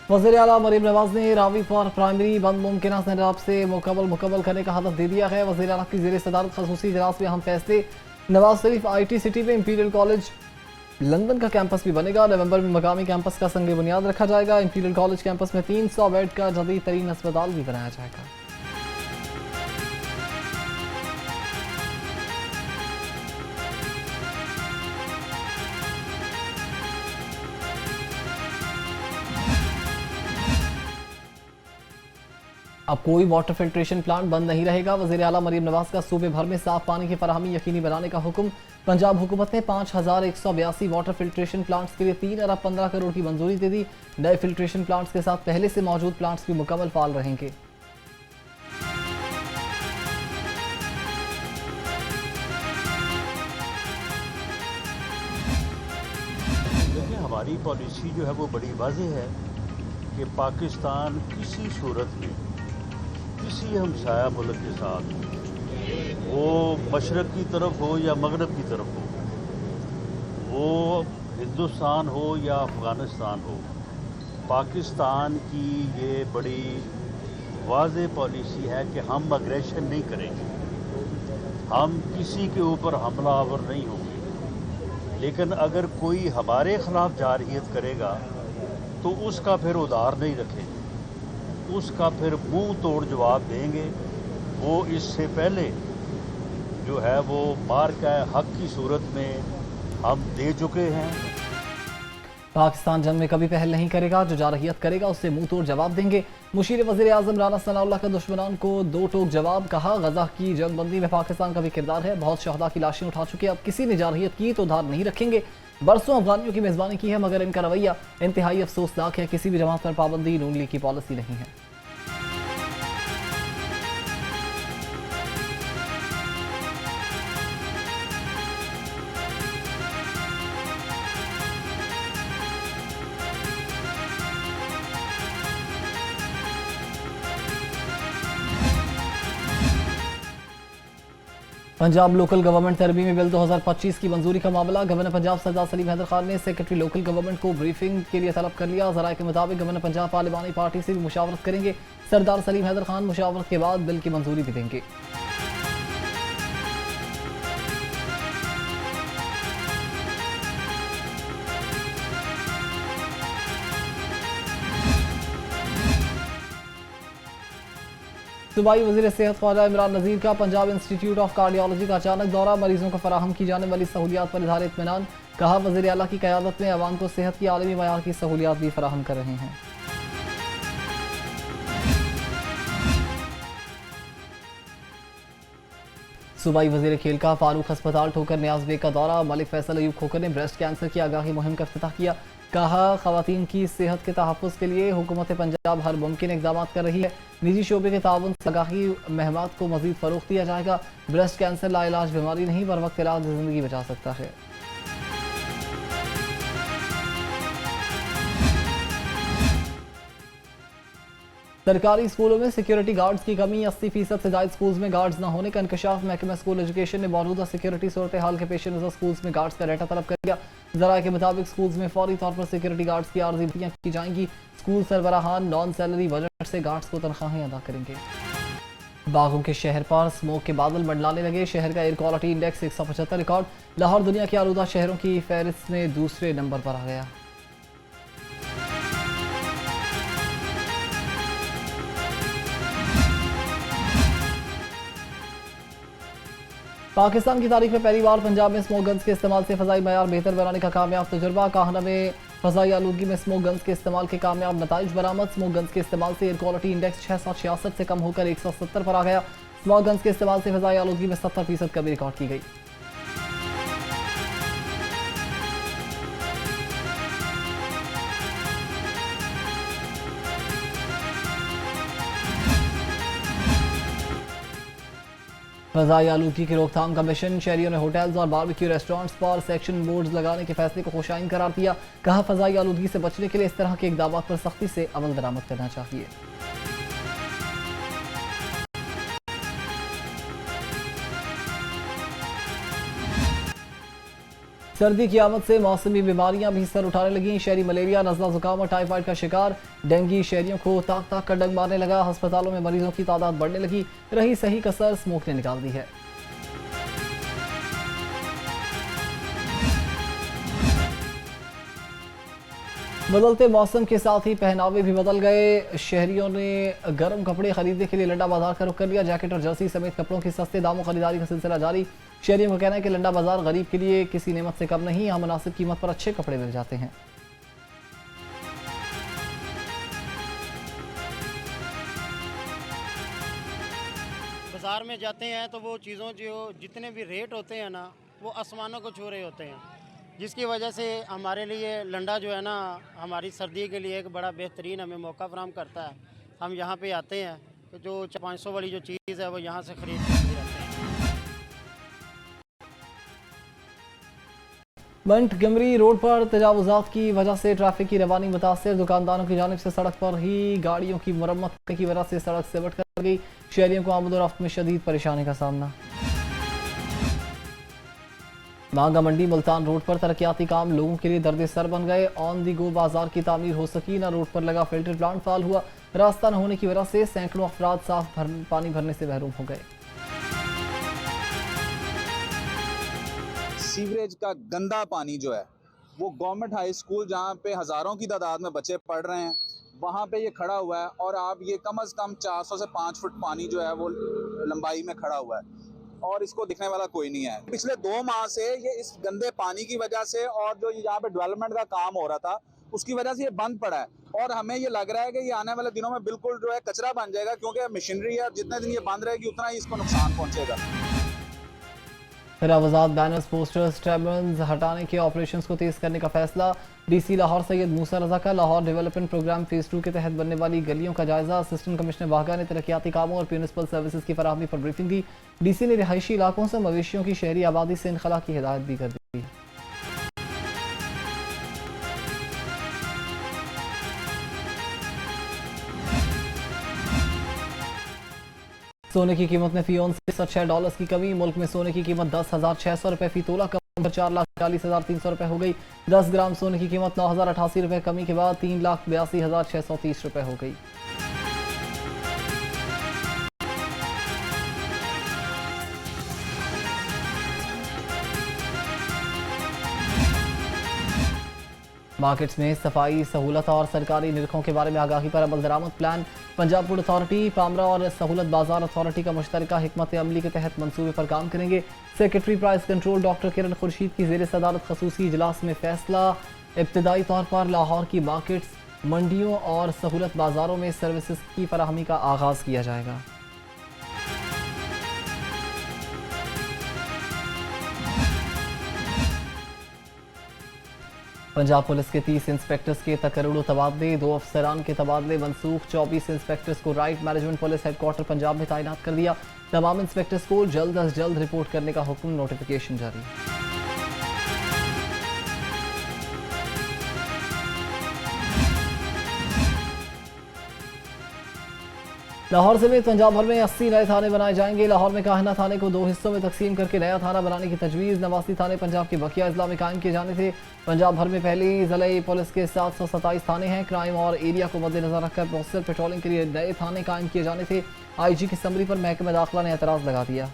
वज़ीर आला मरीम नवाज ने रावी फॉर प्राइमरी बंद मुमकिन सैलाब से मुकम्मल करने का हदफ दे दिया है। वज़ीर आला की ज़ेर सदारत खसूसी इजलास में अहम फैसले। नवाज शरीफ IT सिटी में इंपीरियल कॉलेज लंदन का कैंपस भी बनेगा। नवंबर में मकामी कैंपस का संग बुनियाद रखा जाएगा। इंपीरियल कॉलेज कैंपस में 300 बेड का जदीद तरीन अस्पताल भी बनाया जाएगा। अब कोई वाटर फिल्ट्रेशन प्लांट बंद नहीं रहेगा। वज़ीर आला मरीम नवाज का सूबे भर में साफ पानी की फराहमी यकीनी बनाने का हुक्म। पंजाब हुकूमत ने 5182 वाटर फिल्ट्रेशन प्लांट्स के लिए 3 अरब 15 करोड़ की मंजूरी दे दी। नए फिल्ट्रेशन प्लांट्स के साथ पहले से मौजूद प्लांट्स भी मुकम्मल फाल रहेंगे। देखिए, हमारी पॉलिसी जो है वो बड़ी वाज़ेह है कि पाकिस्तान किसी सूरत में किसी हमसाया मुल्क के साथ वो मशरक़ की तरफ हो या मगरब की तरफ हो, वो हिंदुस्तान हो या अफ़गानिस्तान हो, पाकिस्तान की ये बड़ी वाज़ेह पॉलिसी है कि हम अग्रेशन नहीं करेंगे, हम किसी के ऊपर हमलावर नहीं होंगे। लेकिन अगर कोई हमारे ख़िलाफ़ जारहियत करेगा तो उसका फिर उधार नहीं रखेंगे, उसका फिर मुंह तोड़ जवाब देंगे। वो इससे पहले जो है वो मार्का हक की सूरत में हम दे चुके हैं। पाकिस्तान जंग में कभी पहल नहीं करेगा, जो जारहियत करेगा उससे मुंह तोड़ जवाब देंगे। मुशीर वज़ीर आज़म राना सनाउल्लाह का दुश्मनान को दो टोक जवाब। कहा, गजा की जंगबंदी में पाकिस्तान का भी किरदार है, बहुत शहदा की लाशें उठा चुके, अब किसी ने जारहियत की तो उधार नहीं रखेंगे। बरसों अफगानियों की मेज़बानी की है मगर इनका रवैया इंतहाई अफसोसनाक है। किसी भी जमात पर पाबंदी नून लीग की पॉलिसी नहीं है। पंजाब लोकल गवर्नमेंट तरमीमी बिल 2025 की मंजूरी का मामला। गवर्नर पंजाब सरदार सलीम हैदर खान ने सेक्रेटरी लोकल गवर्नमेंट को ब्रीफिंग के लिए तलब कर लिया। ज़राए के मुताबिक गवर्नर पंजाब पार्लिमानी पार्टी से भी मुशावरत करेंगे। सरदार सलीम हैदर खान मुशावरत के बाद बिल की मंजूरी भी देंगे। सूबाई वज़ीर सेहत ख्वाजा इमरान नज़ीर का पंजाब इंस्टीट्यूट ऑफ कार्डियोलॉजी का अचानक दौरा। मरीजों को फराहम की जाने वाली सहूलियात पर इज़हार इत्मीनान। कहा, वज़ीर आला की क़यादत में अवाम को सेहत की आलमी मयार की सहूलियात भी फराहम कर रहे हैं। सूबाई वज़ीर खेल का फारूक अस्पताल ठोकर नियाज बेग का दौरा। मलिक फैसल अयूब खोकर ने ब्रेस्ट कैंसर की आगाही मुहिम का इफ्तिताह किया। कहा, ख़वातीन की सेहत के तहफ़्फ़ुज़ के लिए हुकूमत पंजाब हर मुमकिन इक़दाम कर रही है। निजी शोबे के ताउन से आगाही महमात को मज़ीद फ़रोग़ दिया जाएगा। ब्रेस्ट कैंसर लाइलाज बीमारी नहीं, बर वक्त इलाज ज़िंदगी बचा सकता है। सरकारी स्कूलों में सिक्योरिटी गार्ड्स की कमी। 80% से ज़ायद स्कूल्स में गार्ड्स न होने का इंकशाफ। महकमा स्कूल एजुकेशन ने मौजूदा सिक्योरिटी सूरत हाल के पेश नज़र स्कूल्स में गार्ड्स का डाटा तलब कर दिया। ज़राए के मुताबिक स्कूल्स में फौरी तौर पर सिक्योरिटी गार्ड्स की आर्जी भर्तियाँ की जाएंगी। स्कूल सरबराहान नॉन सैलरी बजट से गार्ड्स को तनख्वाहें अदा करेंगे। बागों के शहर पर स्मोक के बादल मंडलाने लगे। शहर का air quality index 175 record. Lahore दुनिया के आलूदा शहरों की फहरिस्त में दूसरे नंबर पर आ गया। पाकिस्तान की तारीख में पहली बार पंजाब में स्मोक गन्स के इस्तेमाल से फ़ज़ाई मयार बेहतर बनाने का कामयाब तजुर्बा। काहना में फ़ज़ाई आलूदगी में स्मोक गन्स के इस्तेमाल के कामयाब नताइज बरामद। स्मोक गन्स के इस्तेमाल से एयर क्वालिटी इंडेक्स 666 से कम होकर 170 पर आ गया। स्मोक गन्स के इस्तेमाल से फ़ज़ाई आलूदगी में 70% कमी रिकॉर्ड की गई। फ़ज़ाई आलूदगी की रोकथाम का मिशन। शहरियों ने होटल्स और बारबेक्यू रेस्टोरेंट्स पर सेक्शन बोर्ड्स लगाने के फैसले को खुशाइन करार दिया। कहा, फ़ज़ाई आलूदगी से बचने के लिए इस तरह के इक़दाम पर सख्ती से अमल दरामद करना चाहिए। सर्दी की आमद से मौसमी बीमारियां भी सर उठाने लगी। शहरी मलेरिया, नज़ला जुकाम और टाइफाइड का शिकार। डेंगू शहरियों को ताक ताक कर डंग मारने लगा। अस्पतालों में मरीजों की तादाद बढ़ने लगी। रही सही कसर स्मोक ने निकाल दी है। बदलते मौसम के साथ ही पहनावे भी बदल गए। शहरियों ने गर्म कपड़े खरीदने के लिए लंडा बाजार का रुख कर लिया। जैकेट और जर्सी समेत कपड़ों की सस्ते दामों खरीदारी का सिलसिला जारी। शहरियों का कहना है कि लंडा बाजार गरीब के लिए किसी नेमत से कम नहीं। यहाँ मुनासिब कीमत पर अच्छे कपड़े मिल जाते हैं। बाज़ार में जाते हैं तो वो चीज़ों जो जितने भी रेट होते हैं ना वो आसमानों को छू रहे होते हैं, जिसकी वजह से हमारे लिए लंडा जो है ना हमारी सर्दी के लिए एक बड़ा बेहतरीन हमें मौका फराहम करता है। हम यहाँ पे आते हैं तो जो 500 वाली जो चीज़ है वो यहाँ से खरीद के जाते हैं। मंटगमरी रोड पर तजावुजात की वजह से ट्रैफिक की रवानी मुतासर। दुकानदारों की जानिब से सड़क पर ही गाड़ियों की मरम्मत की वजह से सड़क सिमट कर गई। शहरियों को आमद और रफ्त में शदीद परेशानी का सामना। मांगा मंडी मुल्तान रोड पर तरक्याती काम लोगों के लिए दर्द सर बन गए। ऑन दी गो बाजार की तामीर हो सकी ना। रोड पर लगा फिल्टर प्लांट फाल हुआ। रास्ता न होने की वजह से सैकड़ों अफराद साफ पानी भरने से महरूम हो गए। सीवरेज का गंदा पानी जो है वो गवर्नमेंट हाई स्कूल जहाँ पे हज़ारों की तादाद में बच्चे पढ़ रहे हैं वहाँ पे ये खड़ा हुआ है। और आप ये कम से कम 400 से 5 फुट पानी जो है वो लंबाई में खड़ा हुआ है और इसको दिखने वाला कोई नहीं है। पिछले 2 माह से ये इस गंदे पानी की वजह से और जो यहाँ पे डेवलपमेंट का काम हो रहा था उसकी वजह से ये बंद पड़ा है। और हमें ये लग रहा है कि ये आने वाले दिनों में बिल्कुल जो है कचरा बन जाएगा, क्योंकि मशीनरी है और जितने दिन ये बंद रहेगी उतना ही इसको नुकसान पहुँचेगा। तजावुजात, बैनर्स, पोस्टर्स, ट्रेबन्स हटाने के ऑपरेशंस को तेज करने का फैसला। डीसी लाहौर सैयद मूसा रजा का लाहौर डेवलपमेंट प्रोग्राम फेज 2 के तहत बनने वाली गलियों का जायजा। असिस्टेंट कमिश्नर बागा ने तरक्याती कामों और म्यूनिसिपल सर्विसेज की फराहमी पर ब्रीफिंग दी। डीसी ने रिहायशी इलाकों से मवेशियों की शहरी आबादी से इनखला की हिदायत भी कर दी। सोने की कीमत में फी औंस से $6 की कमी। मुल्क में सोने की कीमत 10,600 रुपये फी तोला कम 4,40,300 रुपये हो गई। 10 ग्राम सोने की कीमत 9,088 रुपये कमी के बाद 3,82,630 रुपये हो गई। मार्केट्स में सफाई सहूलत और सरकारी निरखों के बारे में आगाही पर अमल दरामद प्लान। पंजाब फूड अथॉरिटी, पामरा और सहूलत बाजार अथॉरिटी का मुश्तरका हिकमत अमली के तहत मंसूबे पर काम करेंगे। सेक्रेटरी प्राइस कंट्रोल डॉक्टर किरण खुर्शीद की ज़ेर सदारत खसूसी इजलास में फैसला। इब्तदाई तौर पर लाहौर की मार्केट्स, मंडियों और सहूलत बाजारों में सर्विसेज की फराहमी का आगाज़ किया जाएगा। पंजाब पुलिस के 30 इंस्पेक्टर्स के तकर्रुड़ तबादले, 2 अफसरान के तबादले मनसूख। 24 इंस्पेक्टर्स को right management police headquarter Punjab में तैनात कर दिया। तमाम इंस्पेक्टर्स को जल्द अज जल्द रिपोर्ट करने का हुक्म, नोटिफिकेशन जारी। लाहौर समेत पंजाब भर में 80 नए थाने बनाए जाएंगे। लाहौर में काहिना थाने को 2 हिस्सों में तकसीम करके नया थाना बनाने की तजवीज़। नवासी थाने पंजाब के बकिया अजला में कायम किए जाने थे। पंजाब भर में पहली ज़िले पुलिस के 727 थाने हैं। क्राइम और एरिया को मद्देनजर रखकर मौसर पेट्रोलिंग के लिए नए थाने कायम किए जाने थे। IG की समरी पर महकमे दाखिला ने एतराज़ लगा दिया।